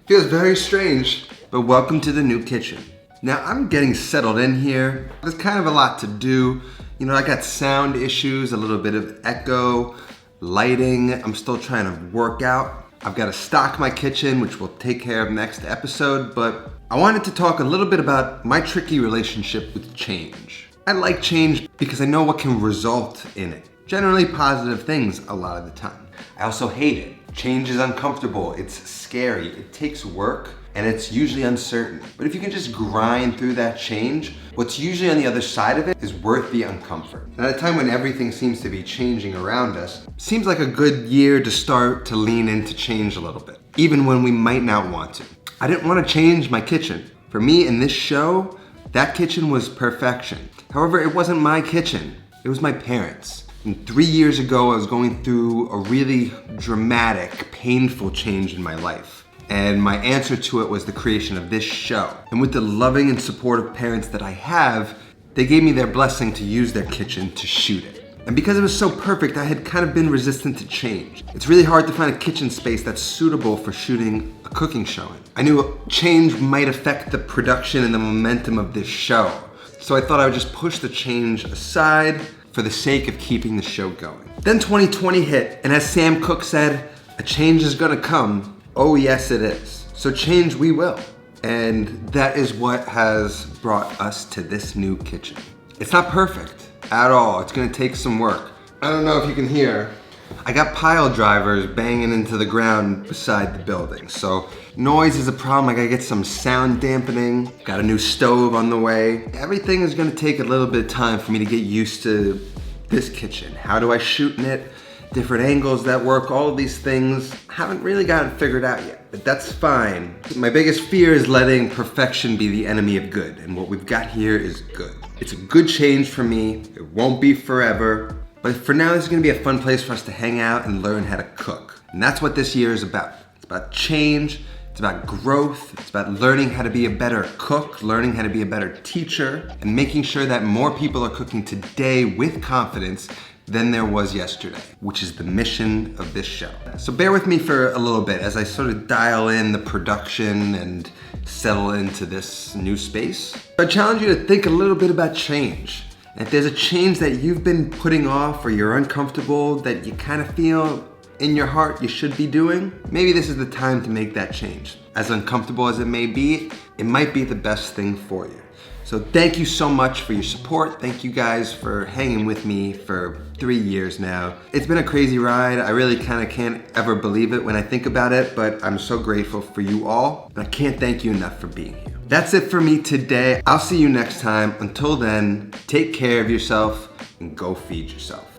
Feels very strange, but welcome to the new kitchen. Now I'm getting settled in here. There's kind of a lot to do. You know, I got sound issues, a little bit of echo, lighting. I'm still trying to work out. I've got to stock my kitchen, which we'll take care of next episode, but I wanted to talk a little bit about my tricky relationship with change. I like change because I know what can result in it. Generally positive things a lot of the time. I also hate it. Change is uncomfortable, it's scary, it takes work, and it's usually uncertain. But if you can just grind through that change, what's usually on the other side of it is worth the uncomfort. And at a time when everything seems to be changing around us, seems like a good year to start to lean into change a little bit, even when we might not want to. I didn't want to change my kitchen. For me in this show, that kitchen was perfection. However, it wasn't my kitchen, it was my parents'. And 3 years ago, I was going through a really dramatic, painful change in my life. And my answer to it was the creation of this show. And with the loving and supportive parents that I have, they gave me their blessing to use their kitchen to shoot it. And because it was so perfect, I had kind of been resistant to change. It's really hard to find a kitchen space that's suitable for shooting a cooking show in. I knew change might affect the production and the momentum of this show. So I thought I would just push the change aside for the sake of keeping the show going. Then 2020 hit, and as Sam Cooke said, a change is gonna come. Oh yes it is. So change we will. And that is what has brought us to this new kitchen. It's not perfect at all. It's gonna take some work. I don't know if you can hear, I got pile drivers banging into the ground beside the building. So noise is a problem. I gotta get some sound dampening. Got a new stove on the way. Everything is gonna take a little bit of time for me to get used to this kitchen. How do I shoot in it? Different angles that work, all of these things. Haven't really got it figured out yet, but that's fine. My biggest fear is letting perfection be the enemy of good, and what we've got here is good. It's a good change for me. It won't be forever. But for now, this is gonna be a fun place for us to hang out and learn how to cook. And that's what this year is about. It's about change, it's about growth, it's about learning how to be a better cook, learning how to be a better teacher, and making sure that more people are cooking today with confidence than there was yesterday, which is the mission of this show. So bear with me for a little bit as I sort of dial in the production and settle into this new space. I challenge you to think a little bit about change. If there's a change that you've been putting off or you're uncomfortable that you kind of feel in your heart you should be doing, maybe this is the time to make that change. As uncomfortable as it may be, it might be the best thing for you. So thank you so much for your support. Thank you guys for hanging with me for 3 years now. It's been a crazy ride. I really kind of can't ever believe it when I think about it, but I'm so grateful for you all. And I can't thank you enough for being here. That's it for me today. I'll see you next time. Until then, take care of yourself and go feed yourself.